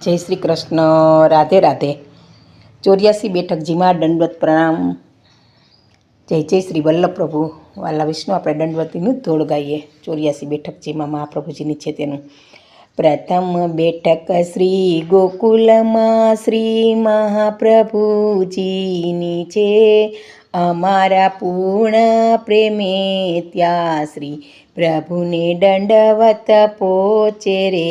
જય શ્રી કૃષ્ણ, રાધે રાધે। 84 બેઠકજીમાં દંડવત પ્રણામ। જય જય શ્રી વલ્લભ પ્રભુ વાલા વિષ્ણુ। આપણે દંડવતીનું જ ધોળ ગાઈએ। 84 બેઠકજીમાં મહાપ્રભુજીની છે તેનું। પ્રથમ બેઠક શ્રી ગોકુલમાં શ્રી મહાપ્રભુજીની છે, અમારા પૂર્ણ પ્રેમે ત્યાં શ્રી પ્રભુને દંડવત પહોંચે રે।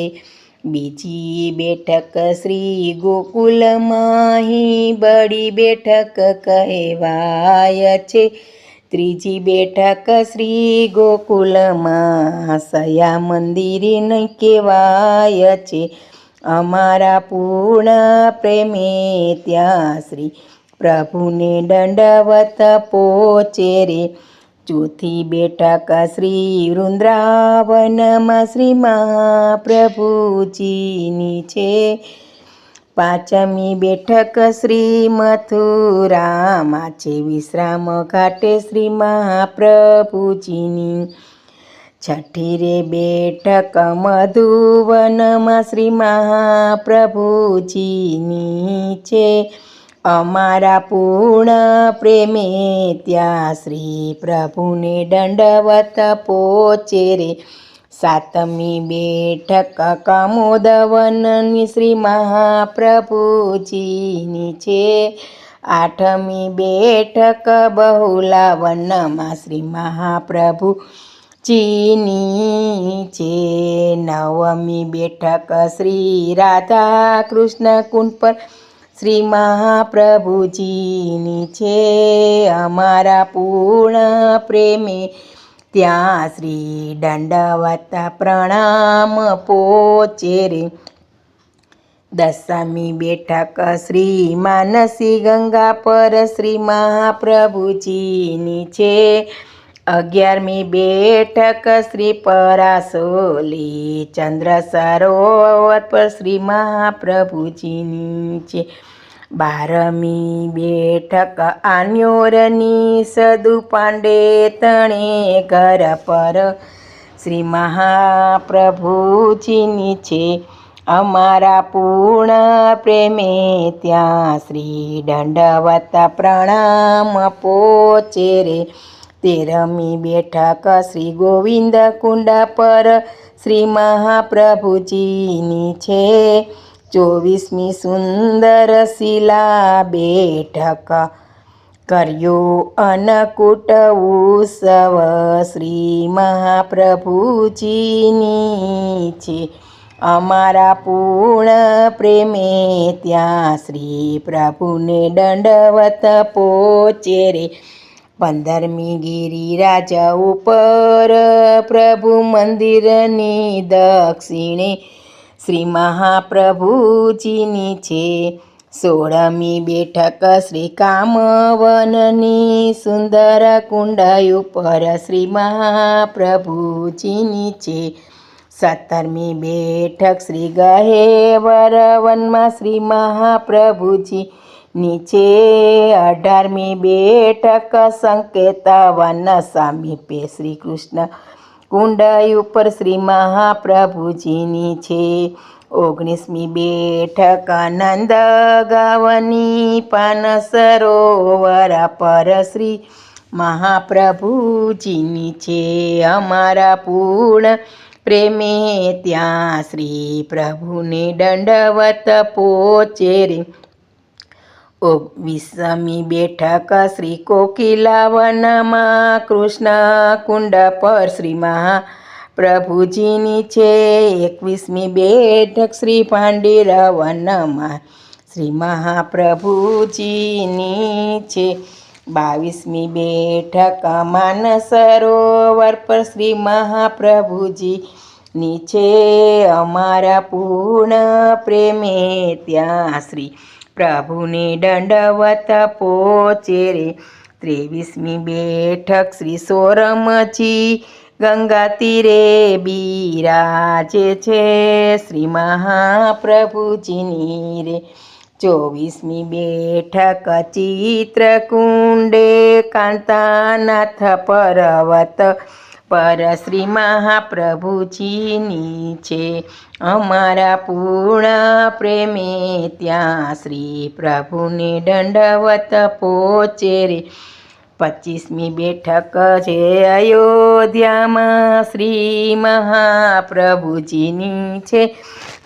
બીજી બેઠક શ્રી ગોકુલમાં હી બડી બેઠક કહેવાય છે। ત્રીજી બેઠક શ્રી ગોકુલમાં સયા મંદિરે નહીં કહેવાય છે, અમારા પૂર્ણ પ્રેમે ત્યાં શ્રી પ્રભુને દંડવત પહોંચે રે। ચોથી બેઠક શ્રી વૃંદાવનમાં શ્રી મહાપ્રભુજીની છે। પાંચમી બેઠક શ્રી મથુરામાં છે, વિશ્રામ ઘાટે શ્રી મહાપ્રભુજીની। છઠ્ઠી રે બેઠક મધુવનમાં શ્રી મહાપ્રભુજીની છે, અમારા પૂર્ણ પ્રેમે ત્યાં શ્રી પ્રભુને દંડવત પહોંચે રે। સાતમી બેઠક કમોદવનની શ્રી મહાપ્રભુજીની છે। આઠમી બેઠક બહુલાવનમાં શ્રી મહાપ્રભુજીની છે। નવમી બેઠક શ્રી રાધા કૃષ્ણ કુંડ પર શ્રી મહાપ્રભુજીની છે, અમારા પૂર્ણ પ્રેમે ત્યાં શ્રી દંડવત પ્રણામ પહોંચે રે। દસમી બેઠક શ્રી માનસી ગંગા પર શ્રી મહાપ્રભુજીની છે। 11મી બેઠક શ્રી પરાસોલી ચંદ્ર સરોવર પર શ્રી મહાપ્રભુજીની છે। 12મી બેઠક આન્યોરની સદુ પાંડે તણે ઘર પર શ્રી મહાપ્રભુજીની છે, અમારા પૂર્ણ પ્રેમે ત્યાં શ્રી દંડવત પ્રણામ પહોંચે રે। 13મી બેઠક શ્રી ગોવિંદ કુંડ પર શ્રી મહાપ્રભુજીની છે। 24મી સુંદર શિલા બેઠક કર્યો અન્નકૂટ ઉત્સવ શ્રી મહાપ્રભુજીની છે, અમારા પૂર્ણ પ્રેમે ત્યાં શ્રી પ્રભુને દંડવત પહોંચે રે। 15મી ગિરિરાજ ઉપર પ્રભુ મંદિરની દક્ષિણે શ્રી મહાપ્રભુજીની છે। 16મી બેઠક શ્રી કામવનની સુંદર કુંડ ઉપર શ્રી મહાપ્રભુજીની છે। 17મી બેઠક શ્રી ગહેવર વનમાં શ્રી મહાપ્રભુજીની છે। 18મી બેઠક સંકેત વન સમીપે શ્રી કૃષ્ણ કુંડ ઉપર શ્રી મહાપ્રભુજીની છે। 19મી બેઠક નંદગાવની પાન સરોવર પર શ્રી મહાપ્રભુજીની છે, અમારા પૂર્ણ પ્રેમે ત્યાં શ્રી પ્રભુને દંડવત પહોંચે રે। 20મી બેઠક શ્રી કોકિલાવનમાં કૃષ્ણ કુંડ પર શ્રી મહાપ્રભુજીની છે। 21મી બેઠક શ્રી પાંડેર વનમાં શ્રી મહાપ્રભુજીની છે। 22મી બેઠક માનસરોવર પર શ્રી મહાપ્રભુજીની છે, અમારા પૂર્ણ પ્રેમે ત્યાં શ્રી પ્રભુને દંડવત પહોંચે રે। 23મી બેઠક શ્રી સોરમજી ગંગા તીરે બિરાજે છે, શ્રી મહાપ્રભુજીની રે। 24મી બેઠક ચિત્રકુંડે કાંતાનાથ પર્વત પર શ્રી મહાપ્રભુજીની છે. અમારા પૂર્ણ પ્રેમે ત્યાં શ્રી પ્રભુને દંડવત પહોંચે રે. 25મી બેઠક છે અયોધ્યામાં શ્રી મહાપ્રભુજીની છે.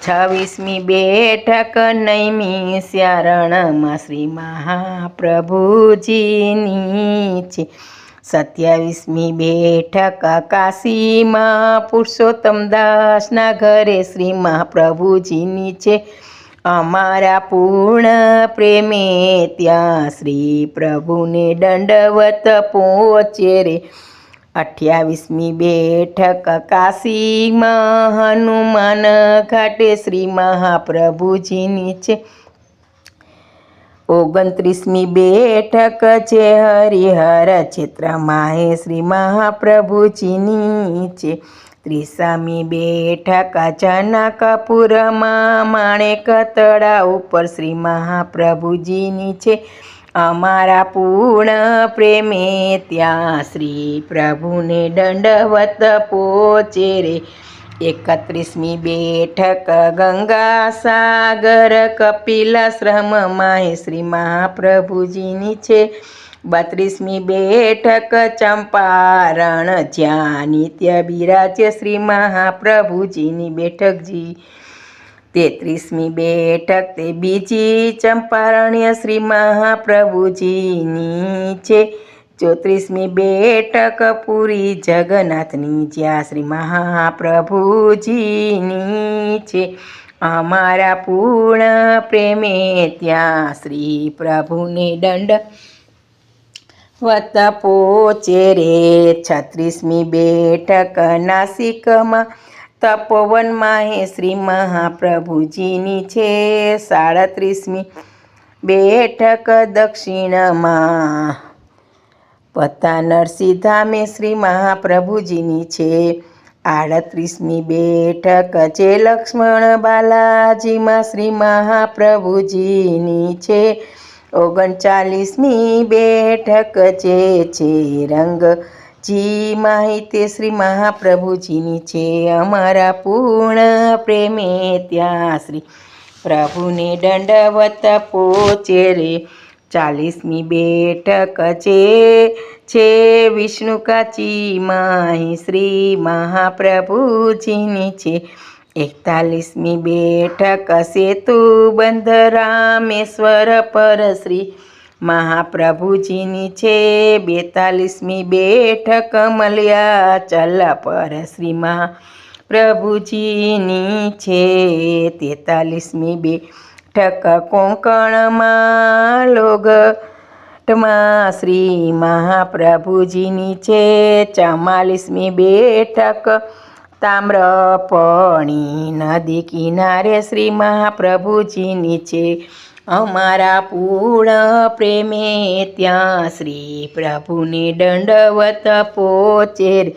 26મી બેઠક નૈમી શરણમાં શ્રી મહાપ્રભુજીની છે. 27મી બેઠક કાશીમાં પુરુષોત્તમ દાસના ઘરે શ્રી મહાપ્રભુજીની છે. અમારા પૂર્ણ પ્રેમે ત્યાં શ્રી પ્રભુને દંડવત પહોંચે રે. 28મી બેઠક કાશીમાં હનુમાન ઘાટે શ્રી મહાપ્રભુજીની છે. 29મી બેઠક છે હરિહર ક્ષેત્રમાં શ્રી મહાપ્રભુજીની છે. 30મી બેઠક જનકપુરમાં માણેક તળાવ ઉપર શ્રી મહાપ્રભુજીની છે. અમારા પૂર્ણ પ્રેમે ત્યાં શ્રી પ્રભુને દંડવત પહોંચે રે. 31મી બેઠક ગંગા સાગર કપિલાશ્રમમાં શ્રી મહાપ્રભુજીની છે. 32મી બેઠક ચંપારણ જ્યાં નિત્ય બિરાજે શ્રી મહાપ્રભુજીની બેઠકજી. 33મી બેઠક તે બીજી ચંપારણ્ય શ્રી મહાપ્રભુજીની છે. 34મી બેઠક પુરી જગન્નાથની જ્યાં શ્રી મહાપ્રભુજીની છે. અમારા પૂર્ણ પ્રેમે ત્યાં શ્રી પ્રભુને દંડવત પહોંચે રે. 36મી બેઠક નાસિકમાં તપોવનમાં શ્રી મહાપ્રભુજીની છે. 37મી બેઠક દક્ષિણમાં પતા નરસિંહ ધામે શ્રી મહાપ્રભુજીની છે. 38મી બેઠક છે લક્ષ્મણ બાલાજીમાં શ્રી મહાપ્રભુજીની છે. 39મી બેઠક છે રંગજી માહિતી શ્રી મહાપ્રભુજીની છે. અમારા પૂર્ણ પ્રેમે ત્યાં શ્રી પ્રભુને દંડવત પહોંચે રે. 40મી બેઠક છે વિષ્ણુકાચીમાં શ્રી મહાપ્રભુજીની છે. 41મી બેઠક સેતુબંધ રામેશ્વર પર શ્રી મહાપ્રભુજીની છે. 42મી બેઠક મલયાચલ પર શ્રી મહાપ્રભુજીની છે. 43મી બેઠક કોંકણમાં લોગટમાં શ્રી મહાપ્રભુજીની છે. 44મી બેઠક તામ્રપર્ણી નદી કિનારે શ્રી મહાપ્રભુજીની છે. અમારા પૂર્ણ પ્રેમે ત્યાં શ્રી પ્રભુને દંડવત પહોંચે રે.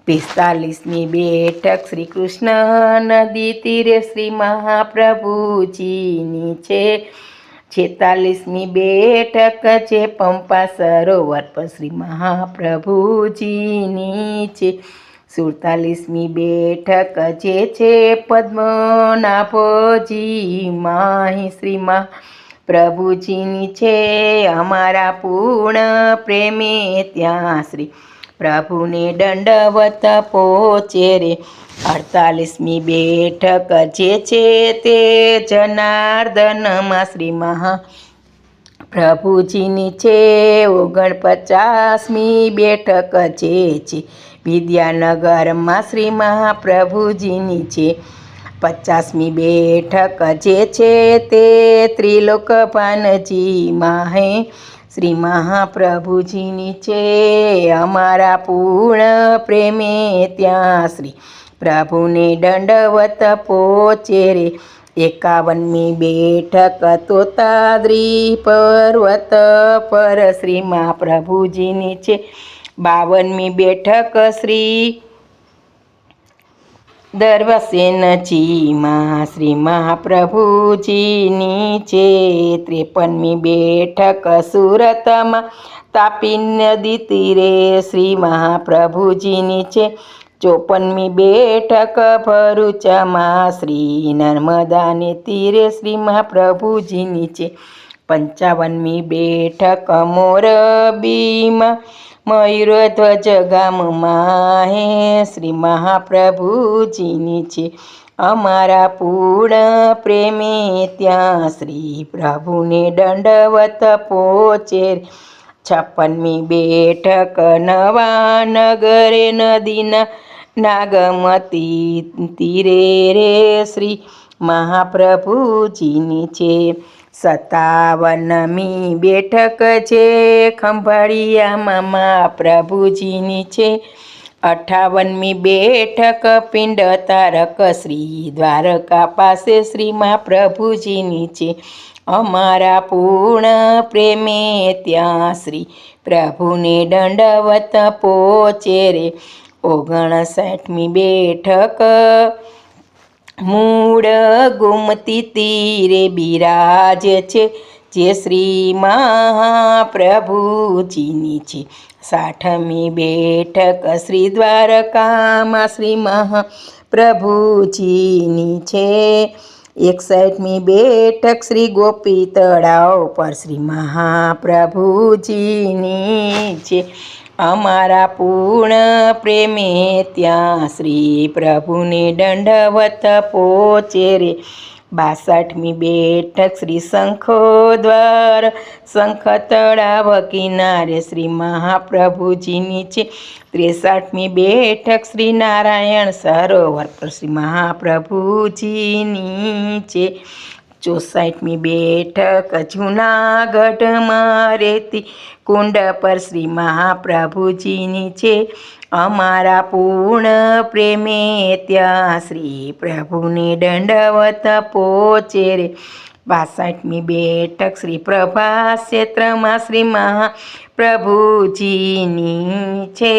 45મી બેઠક શ્રી કૃષ્ણ નદી તીરે શ્રી મહાપ્રભુજીની છે. 46મી બેઠક છે પંપા સરોવર પર શ્રી મહાપ્રભુજીની છે. 47મી બેઠક જે છે પદ્મનાભજી માહી શ્રી મહાપ્રભુજીની છે. અમારા પૂર્ણ પ્રેમે ત્યાં શ્રી પ્રભુને દંડવત પહોંચે રે. 48મી બેઠક જે છે તે જનાર્દનમાં શ્રી મહાપ્રભુજીની છે. 49મી બેઠક જે છે વિદ્યાનગરમાં શ્રી મહાપ્રભુજીની છે. 50મી બેઠક જે છે તે ત્રિલોકભાનજી માહે શ્રી મહાપ્રભુજીની છે. અમારા પૂર્ણ પ્રેમે ત્યાં શ્રી પ્રભુને દંડવત પહોંચે રે. 51મી બેઠક તોતાદ્રી પર્વત પર શ્રી મહાપ્રભુજીની છે. 52મી બેઠક શ્રી દર્વસેનજીમાં શ્રી મહાપ્રભુજીની છે. 53મી બેઠક સુરતમાં તાપી નદી તીરે શ્રી મહાપ્રભુજીની છે. 54મી બેઠક ભરૂચમાં શ્રી નર્મદાને તીરે શ્રી મહાપ્રભુજીની છે. 55મી બેઠક મોરબીમાં મયુરધ્વજ ગામમાં હે શ્રી મહાપ્રભુજીની છે. અમારા પૂર્ણ પ્રેમે ત્યાં શ્રી પ્રભુને દંડવત પહોંચે. 56મી બેઠક નવાનગરે નદીના નાગમતી તીરે રે શ્રી મહાપ્રભુજીની છે. 57મી બેઠક છે ખંભાળિયામાં મહાપ્રભુજીની છે. 58મી બેઠક પિંડ તારક શ્રી દ્વારકા પાસે શ્રી મહાપ્રભુજીની છે. અમારા પૂર્ણ પ્રેમે ત્યાં શ્રી પ્રભુને દંડવત પહોંચે રે. 59મી બેઠક મૂળ ગોમતી તીરે બિરાજે છે જે શ્રી મહાપ્રભુજીની છે. 60મી બેઠક શ્રી દ્વારકામાં શ્રી મહાપ્રભુજીની છે. 61મી બેઠક શ્રી ગોપી તળાવ પર શ્રી મહાપ્રભુજીની છે. અમારા પૂર્ણ પ્રેમે ત્યાં શ્રી પ્રભુને દંડવત પહોંચે રે. 62મી બેઠક શ્રી શંખોદ્વાર શંખ તળાવ કિનારે શ્રી મહાપ્રભુજીની છે. 63મી બેઠક શ્રી નારાયણ સરોવર પર શ્રી મહાપ્રભુજીની છે. 64મી બેઠક જૂનાગઢમાં રેતી કુંડ પર શ્રી મહાપ્રભુજીની છે. અમારા પૂર્ણ પ્રેમે ત્યાં શ્રી પ્રભુને દંડવત પહોંચે રે. 62મી બેઠક શ્રી પ્રભા ક્ષેત્રમાં શ્રી મહાપ્રભુજીની છે.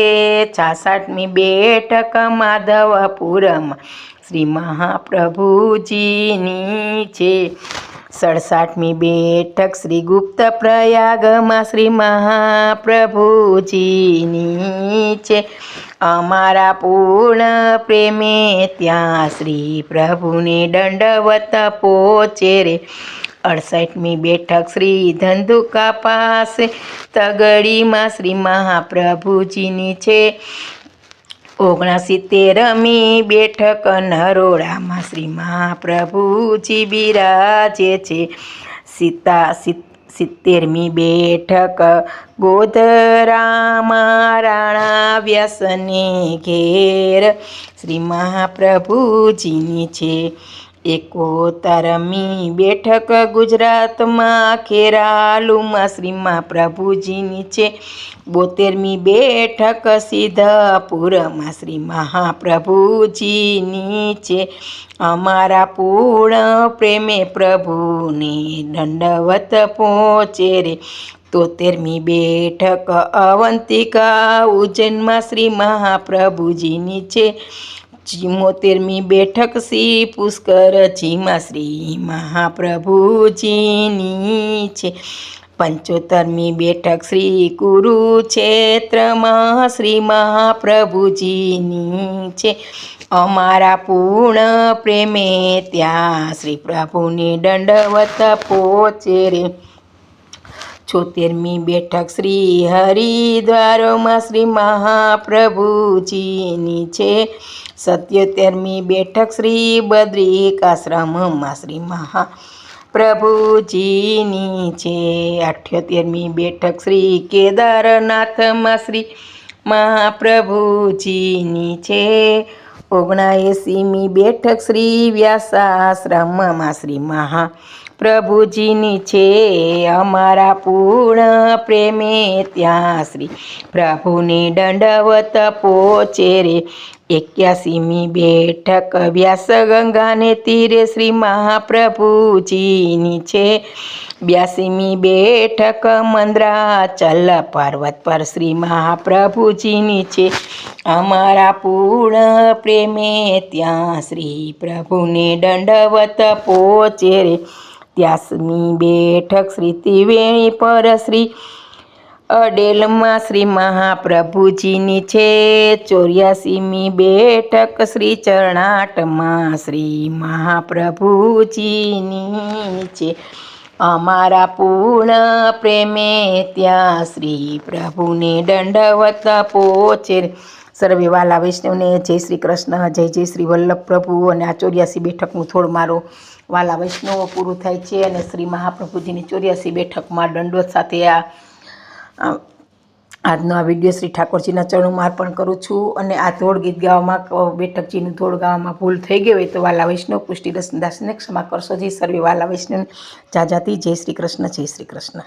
66મી બેઠક માધવપુરમાં શ્રી મહાપ્રભુજીની છે. 67મી બેઠક શ્રી ગુપ્ત પ્રયાગમાં શ્રી મહાપ્રભુજીની છે. અમારા પૂર્ણ પ્રેમે ત્યાં શ્રી પ્રભુને દંડવત પહોંચે રે. 68મી બેઠક શ્રી ધંધુકા પાસે તગડીમાં શ્રી મહાપ્રભુજીની છે. 69મી બેઠક નરોડામાં શ્રી મહાપ્રભુજી બિરાજે છે. 70મી બેઠક ગોધરામાં રાણા વ્યાસને ઘેર શ્રી મહાપ્રભુજીની છે. 71મી બેઠક ગુજરાતમાં ખેરાલુમાં શ્રી મહાપ્રભુજીની છે. 72મી બેઠક સિદ્ધપુરમાં શ્રી મહાપ્રભુજીની છે. અમારા પૂર્ણ પ્રેમે પ્રભુને દંડવત પહોંચે રે. 73મી બેઠક અવંતિકા ઉજ્જૈનમાં શ્રી મહાપ્રભુજીની છે. 74મી બેઠક શ્રી પુષ્કરજીમાં શ્રી મહાપ્રભુજીની છે. 75મી બેઠક શ્રી કુરુક્ષેત્રમાં શ્રી મહાપ્રભુજીની છે. અમારા પૂર્ણ પ્રેમે ત્યાં શ્રી પ્રભુને દંડવત પહોંચે રે. 76મી બેઠક શ્રી હરિદ્વારમાં શ્રી મહાપ્રભુજીની છે. 77મી બેઠક શ્રી બદ્રિકાશ્રમમાં શ્રી મહાપ્રભુજીની છે. 78મી બેઠક શ્રી કેદારનાથમાં શ્રી મહાપ્રભુજીની છે. 79મી બેઠક શ્રી વ્યાસાશ્રમમાં શ્રી મહાપ્રભુજીની છે. અમારા પૂર્ણ પ્રેમે ત્યાં શ્રી પ્રભુને દંડવત પહોંચે રે. 81મી બેઠક વ્યાસ ગંગાને તીરે શ્રી મહાપ્રભુજીની છે. 82મી બેઠક મંદ્રાચલ પર્વત પર શ્રી મહાપ્રભુજીની છે. અમારા પૂર્ણ પ્રેમે ત્યાં શ્રી પ્રભુને દંડવત પહોંચે રે. 83મી બેઠક શ્રી ત્રિવેણી પર શ્રી અડેલમાં શ્રી મહાપ્રભુજીની છે. 84મી બેઠક શ્રી ચરણાટમાં શ્રી મહાપ્રભુજીની છે. અમારા પૂર્ણ પ્રેમે ત્યાં શ્રી પ્રભુને દંડવત પહોંચે. સર્વે વાલા વૈષ્ણવને જય શ્રી કૃષ્ણ, જય જય શ્રી વલ્લભ પ્રભુ. અને આ 84 બેઠકનું થોડ મારો વાલા વૈષ્ણવો પૂરું થાય છે. અને શ્રી મહાપ્રભુજીની 84 બેઠકમાં દંડવત સાથે આજનો આ વિડીયો શ્રી ઠાકોરજીના ચરણોમાં અર્પણ કરું છું. અને આ ધોળ ગીત ગાવામાં બેઠકજીનું ધોળ ગાવામાં ભૂલ થઈ ગઈ હોય તો વાલા વૈષ્ણવ પુષ્ટિદાસને ક્ષમા કરશો. જી સર્વે વાલા વૈષ્ણવ જાજાતી જય શ્રી કૃષ્ણ, જય શ્રી કૃષ્ણ.